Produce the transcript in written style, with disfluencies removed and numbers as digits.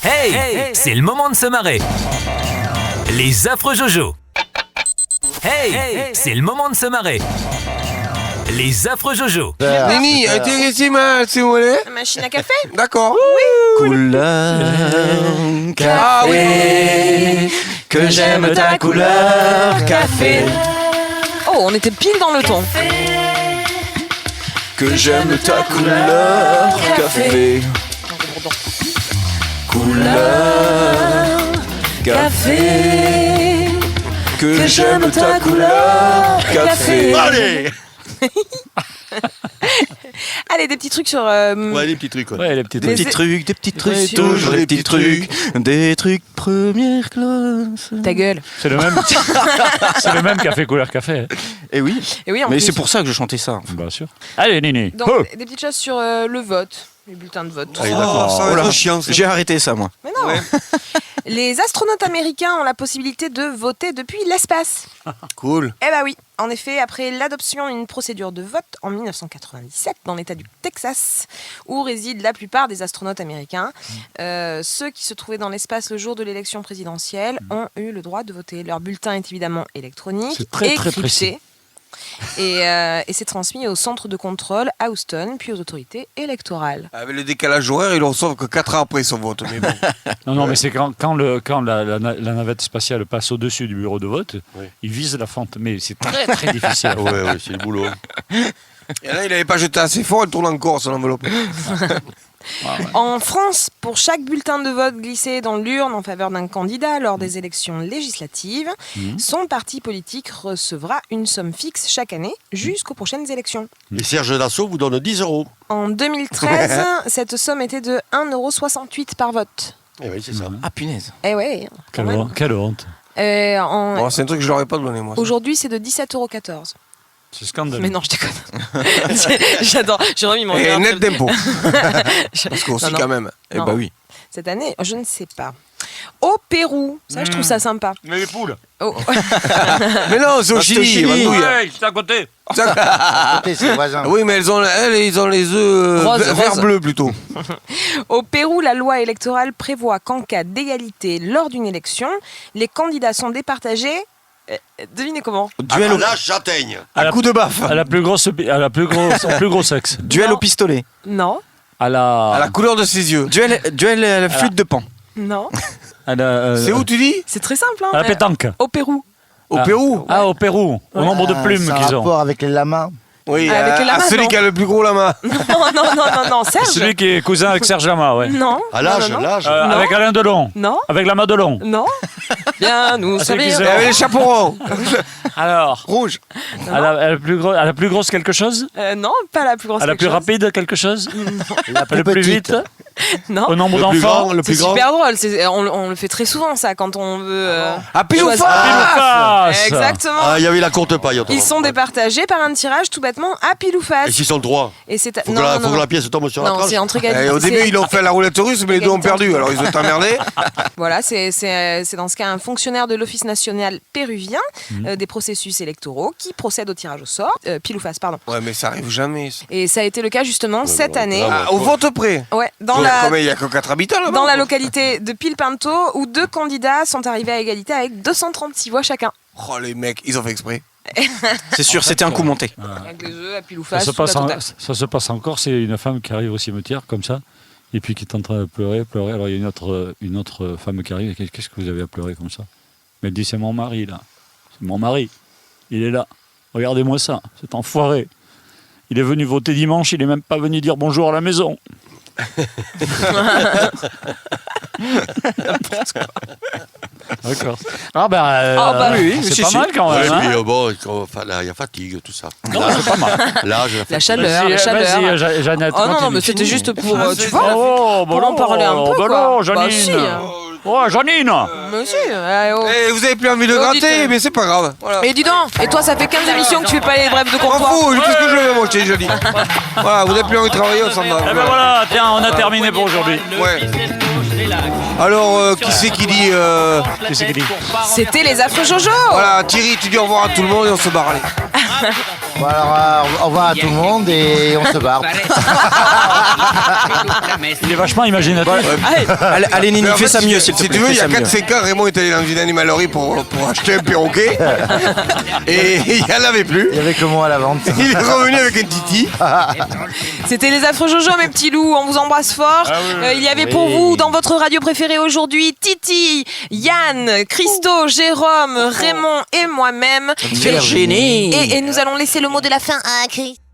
Hey, c'est le moment de se marrer. Les affreux Jojo. Hey, c'est le moment de se marrer. Les affreux Jojo. Nini, t'es ici, s'il vous plaît. Machine à café? D'accord. Couleur café, Ah oui. que j'aime ta couleur café, Oh, on était pile dans le ton. que j'aime ta couleur café, couleur café, que j'aime ta couleur café. Allez. Allez, des petits trucs sur... Ouais, les petits trucs. Ouais. Ouais, les petits Les- trucs. Des petits trucs, Ouais, toujours des petits trucs, des trucs première classe. Ta gueule. C'est le même. C'est le même café couleur café. Et oui, Et oui, en mais plus. c'est pour ça que je chantais ça. Bien sûr. Allez, Nini. Donc, Oh. des petites choses sur le vote. Les bulletins de vote. Allez, d'accord. ça va Oh là, être chiant, ça. j'ai arrêté ça, moi. Mais non. Les astronautes américains ont la possibilité de voter depuis l'espace. Cool. Eh bah oui, en effet, après l'adoption d'une procédure de vote en 1997 dans l'État du Texas, où résident la plupart des astronautes américains, ceux qui se trouvaient dans l'espace le jour de l'élection présidentielle ont eu le droit de voter. Leur bulletin est évidemment électronique, C'est très, très crypté, précis. et c'est transmis au centre de contrôle à Houston, puis aux autorités électorales. Avec le décalage horaire, ils le reçoivent que 4 ans après son vote. Mais bon. Non, mais c'est quand la navette spatiale passe au-dessus du bureau de vote, Oui. il vise la fente. Mais c'est très, très difficile. à faire. Ouais, c'est le boulot. Et là, il n'avait pas jeté assez fort, il tourne encore son enveloppe. En France, pour chaque bulletin de vote glissé dans l'urne en faveur d'un candidat lors des élections législatives, son parti politique recevra une somme fixe chaque année jusqu'aux prochaines élections. Et Serge Dassault vous donne 10 €. En 2013, cette somme était de 1,68 € par vote. Eh oui, c'est ça. Ah, punaise. Eh ouais, quand même. Quelle honte. Bon, c'est un truc que je leur ai pas donné, moi. ça. Aujourd'hui, c'est de 17,14 €. C'est scandaleux. Mais non, je déconne. J'adore. J'ai remis mon Et verre. net d'impôt. Parce qu'aussi, Non, non. quand même. Eh Non. bah oui. Cette année, je ne sais pas. Au Pérou, ça, je trouve ça sympa. Mais les poules. Oh. Mais non, c'est au Ah, c'est au Chili. Chili. Vandouille. Ouais, c'est à côté. Oui, mais ils ont les œufs Rose, vert rose. bleu plutôt. Au Pérou, la loi électorale prévoit qu'en cas d'égalité lors d'une élection, les candidats sont départagés. Devinez comment? Duel À au, la châtaigne. Un coup de baffe. À la plus grosse, au plus gros sexe. duel Non. au pistolet. Non, À la. À la couleur de ses yeux. Duel à la flûte de pan. non. à la- C'est où tu dis? C'est très simple. Hein. À la pétanque. Au Pérou. Au Ah. Pérou. Ah, au Pérou. Au nombre de plumes C'est un qu'ils ont. rapport avec les lamas. Oui, Avec le lama, celui non. qui a le plus gros lama. Non, Serge. Celui qui est cousin avec Serge Lama, ouais. Non. À l'âge, non, non. l'âge. Non. Avec Alain Delon. Non, Avec Lama Delon. non. Bien, nous Ah, c'est qui servir. c'est Et avec les chapeaux ronds. Alors. Rouge. À la plus grosse quelque chose. Non, pas la plus grosse. À la quelque plus chose. rapide quelque chose. La plus Le plus petite. vite. Non. Au nombre Le plus d'enfants. grand, le C'est plus grand. super drôle. On le fait très souvent ça quand on veut. À pile ou choisir- face. Pile ou face. Exactement. Ah, il y avait la courte paille. Ils sont départagés par un tirage tout bêtement à pile ou Et face. s'ils sont droits, Et c'est faut que la pièce tombe sur la non, tranche. c'est entre Et égalité. au début, ils ont fait la roulette russe, mais les deux ont perdu. Alors, ils ont emmerdé. Voilà, c'est dans ce cas un fonctionnaire de l'Office national péruvien des processus électoraux qui procède au tirage au sort, pile ou face, pardon. Ouais, mais ça arrive jamais. ça. Et ça a été le cas justement cette ouais, année. vraiment. Ah, au vote près. Ouais, dans Ouais, la Combien il y a que 4 habitants là-bas. dans la localité de Pilpinto où deux candidats sont arrivés à égalité avec 236 voix chacun. Oh, les mecs, ils ont fait exprès. C'est sûr, c'était un coup monté. Avec des œufs à pile ou Ça face. se, sous la passe totale. ça se passe encore, c'est une femme qui arrive au cimetière comme ça, et puis qui est en train de pleurer. Alors il y a une autre femme qui arrive, qu'est-ce que vous avez à pleurer comme ça? Mais elle dit, c'est mon mari là, c'est mon mari, il est là, regardez-moi ça, cet enfoiré. Il est venu voter dimanche, il est même pas venu dire bonjour à la maison. D'accord. Ah ben, bah oui, c'est si, pas si. mal quand Ouais, même. puis hein. bon, enfin, là, il y a fatigue, tout ça. Non, c'est pas mal. L'âge, La fatigue. chaleur, la Vas-y, chaleur. Jeannette, Oh non, non, continue. mais c'était juste pour, tu c'est vois, Oh, pour en parler un peu, bah quoi. non, Bah, Janine. si. Oh, Janine. Mais si, oh. Eh, vous avez plus envie de Oh, gratter, dites, mais c'est pas grave. Voilà. Et dis donc, et toi ça fait 15 émissions que tu fais pas les brèves de Je m'en comptoir. fous, je fais ce que je veux, moi, je t'ai déjà dit. Voilà, vous avez plus envie de travailler, on s'en va. Eh ben voilà, tiens, on a terminé pour aujourd'hui. Ouais. Alors, qui c'est qui dit Qu'est-ce qu'il dit? C'était les affreux Jojo. Voilà, Thierry, tu dis au revoir à tout le monde et on se barre, allez. Bon alors, au revoir à tout le monde et on se barre. Il est vachement imaginatif. Allez, Nini, fais ça mieux, s'il te plaît. Si tu veux, il y a fais ça 4 fécans, Raymond est allé dans une animalerie pour acheter un perroquet. Et il n'y en avait plus. Il y avait que moi à la vente. Il est revenu avec un titi. C'était les affreux Jojo, mes petits loups. On vous embrasse fort. Il y avait pour vous, dans votre radio préférée aujourd'hui, Titi, Yann, Christo, Jérôme, Raymond et moi-même. Virginie. Et nous allons laisser le mot de la fin à Christo.